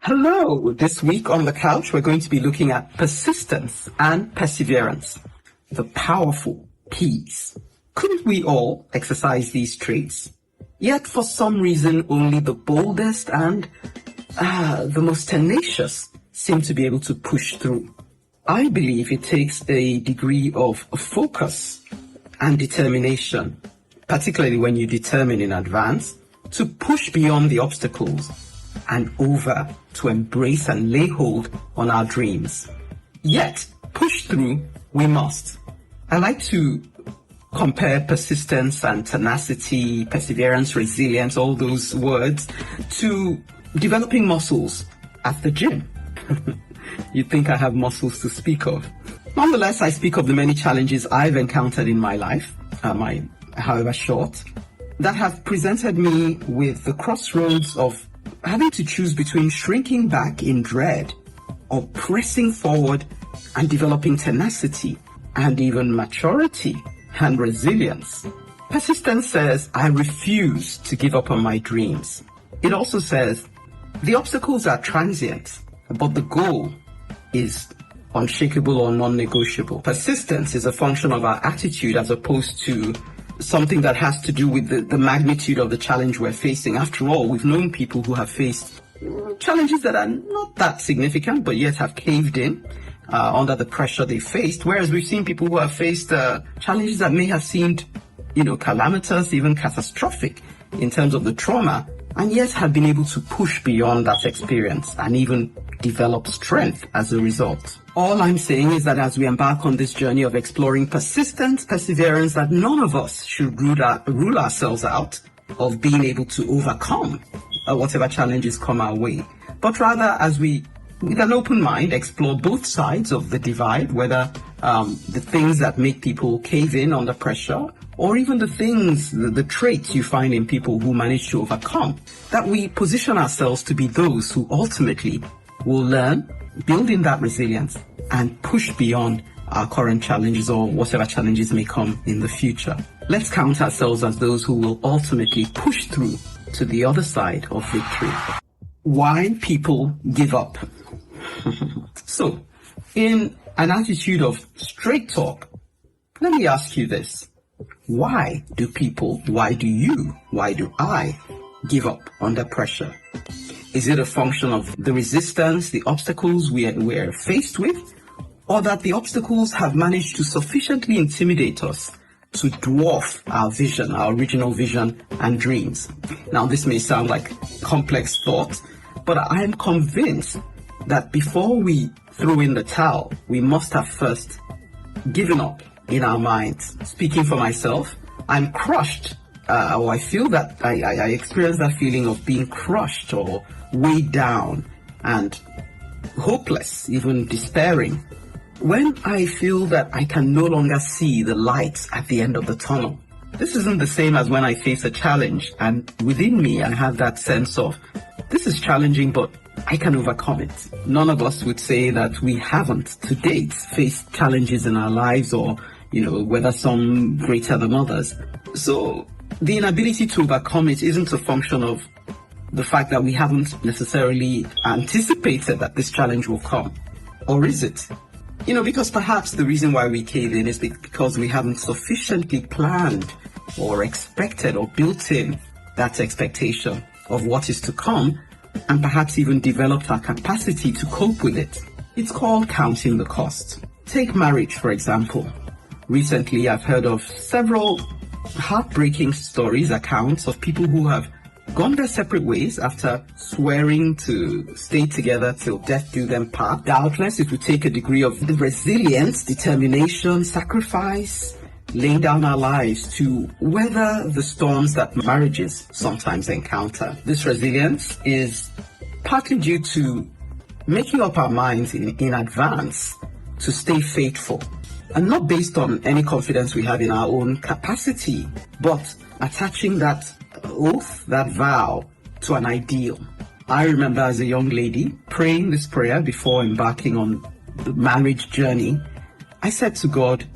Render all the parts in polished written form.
Hello, this week on the couch, we're going to be looking at persistence and perseverance, the powerful P's. Couldn't we all exercise these traits? Yet for some reason, only the boldest and the most tenacious seem to be able to push through. I believe it takes a degree of focus and determination, particularly when you determine in advance, to push beyond the obstacles and over to embrace and lay hold on our dreams. Yet, push through we must. I like to compare persistence and tenacity, perseverance, resilience, all those words, to developing muscles at the gym. You'd think I have muscles to speak of. Nonetheless, I speak of the many challenges I've encountered in my life, however short, that have presented me with the crossroads of having to choose between shrinking back in dread or pressing forward and developing tenacity and even maturity and resilience. Persistence says, I refuse to give up on my dreams. It also says, the obstacles are transient, but the goal is unshakable or non-negotiable. Persistence is a function of our attitude as opposed to something that has to do with the magnitude of the challenge we're facing. After all, we've known people who have faced challenges that are not that significant, but yet have caved in under the pressure they faced. Whereas we've seen people who have faced challenges that may have seemed, calamitous, even catastrophic in terms of the trauma, and yet have been able to push beyond that experience and even develop strength as a result. All I'm saying is that as we embark on this journey of exploring persistence, perseverance, that none of us should rule ourselves out of being able to overcome whatever challenges come our way, but rather as we, with an open mind, explore both sides of the divide, whether the things that make people cave in under pressure, or even the traits you find in people who manage to overcome, that we position ourselves to be those who ultimately will learn, build in that resilience, and push beyond our current challenges or whatever challenges may come in the future. Let's count ourselves as those who will ultimately push through to the other side of victory. Why people give up. So, in an attitude of straight talk, let me ask you this. Why do I give up under pressure? Is it a function of the resistance, the obstacles we're faced with, or that the obstacles have managed to sufficiently intimidate us to dwarf our vision, our original vision and dreams? Now, this may sound like complex thought, but I am convinced that before we throw in the towel, we must have first given up in our minds. Speaking for myself, I'm crushed, or I feel that I experience that feeling of being crushed or weighed down and hopeless, even despairing, when I feel that I can no longer see the light at the end of the tunnel. This isn't the same as when I face a challenge, and within me I have that sense of, this is challenging, but I can overcome it. None of us would say that we haven't to date faced challenges in our lives, or whether some greater than others. So the inability to overcome it isn't a function of the fact that we haven't necessarily anticipated that this challenge will come. Or is it? Because perhaps the reason why we cave in is because we haven't sufficiently planned or expected or built in that expectation of what is to come, and perhaps even developed our capacity to cope with it. It's called counting the cost. Take marriage, for example. Recently, I've heard of several heartbreaking accounts of people who have gone their separate ways after swearing to stay together till death do them part. Doubtless, it would take a degree of resilience, determination, sacrifice, laying down our lives to weather the storms that marriages sometimes encounter. This resilience is partly due to making up our minds in advance to stay faithful, and not based on any confidence we have in our own capacity, but attaching that oath, that vow, to an ideal. I remember as a young lady praying this prayer before embarking on the marriage journey. I said to God,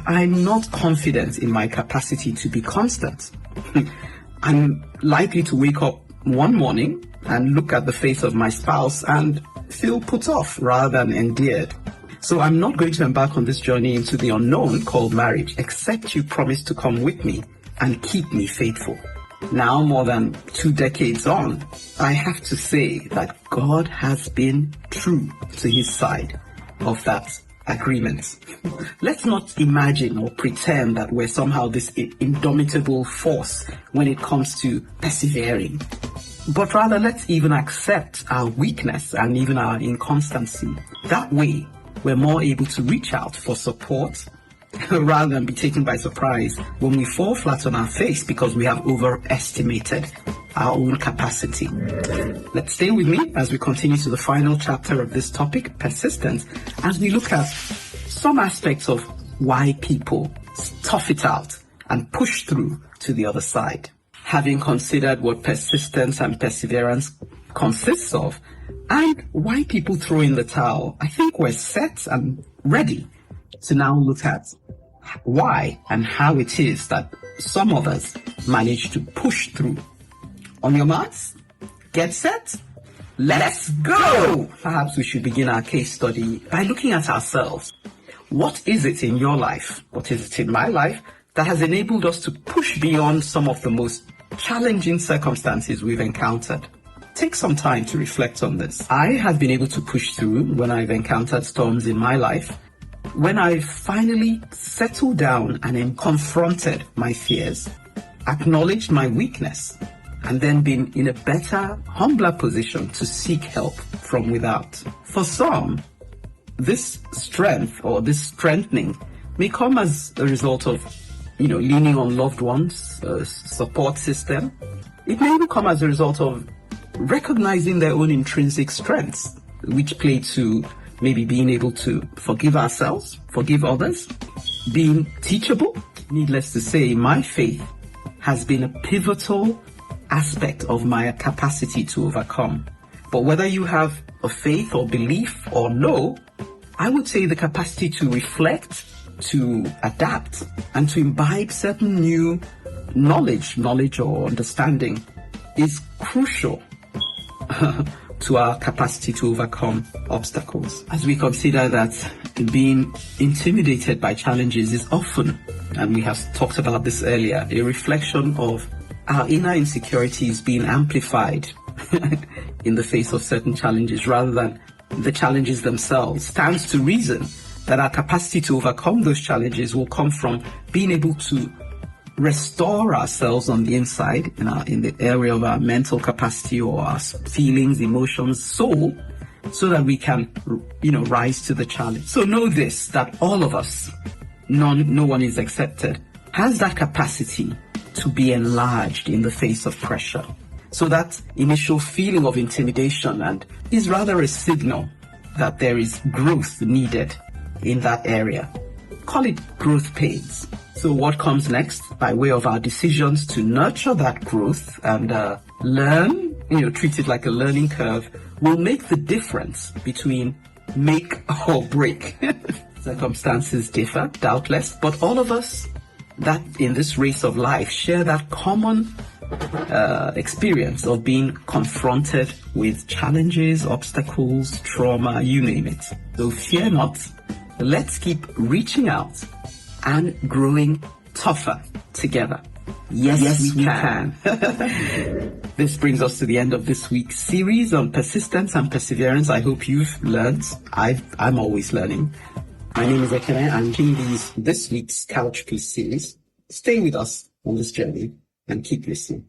I'm not confident in my capacity to be constant. I'm likely to wake up one morning and look at the face of my spouse and feel put off rather than endeared. So I'm not going to embark on this journey into the unknown called marriage, except you promise to come with me and keep me faithful. Now, more than 2 decades on, I have to say that God has been true to his side of that agreement. Let's not imagine or pretend that we're somehow this indomitable force when it comes to persevering. But rather, let's even accept our weakness and even our inconstancy. That way, we're more able to reach out for support rather than be taken by surprise when we fall flat on our face because we have overestimated our own capacity. Let's stay with me as we continue to the final chapter of this topic, persistence, as we look at some aspects of why people tough it out and push through to the other side. Having considered what persistence and perseverance consists of and why people throw in the towel, I think we're set and ready to now look at why and how it is that some others manage to push through. On your marks, get set, let's go! Perhaps we should begin our case study by looking at ourselves. What is it in your life, what is it in my life, that has enabled us to push beyond some of the most challenging circumstances we've encountered? Take some time to reflect on this. I have been able to push through when I've encountered storms in my life, when I've finally settled down and then confronted my fears, acknowledged my weakness, and then been in a better, humbler position to seek help from without. For some, this strength or this strengthening may come as a result of, leaning on loved ones, a support system. It may even come as a result of recognizing their own intrinsic strengths, which play to maybe being able to forgive ourselves, forgive others, being teachable. Needless to say, my faith has been a pivotal aspect of my capacity to overcome. But whether you have a faith or belief or no, I would say the capacity to reflect, to adapt, and to imbibe certain new knowledge or understanding is crucial to our capacity to overcome obstacles. As we consider that being intimidated by challenges is often, and we have talked about this earlier, a reflection of our inner insecurities being amplified in the face of certain challenges rather than the challenges themselves, stands to reason that our capacity to overcome those challenges will come from being able to restore ourselves on the inside, in the area of our mental capacity or our feelings, emotions, soul, so that we can, rise to the challenge. So know this, that all of us, no one is accepted, has that capacity to be enlarged in the face of pressure. So that initial feeling of intimidation and is rather a signal that there is growth needed in that area. Call it growth pains. So what comes next by way of our decisions to nurture that growth and learn, treat it like a learning curve, will make the difference between make or break. Circumstances differ, doubtless, but all of us that in this race of life share that common experience of being confronted with challenges, obstacles, trauma, you name it. So fear not. Let's keep reaching out and growing tougher together. Yes, we can. This brings us to the end of this week's series on persistence and perseverance. I hope you've learned. I'm always learning. My name is Ekene. I'm teaching this week's Couch Piece series. Stay with us on this journey and keep listening.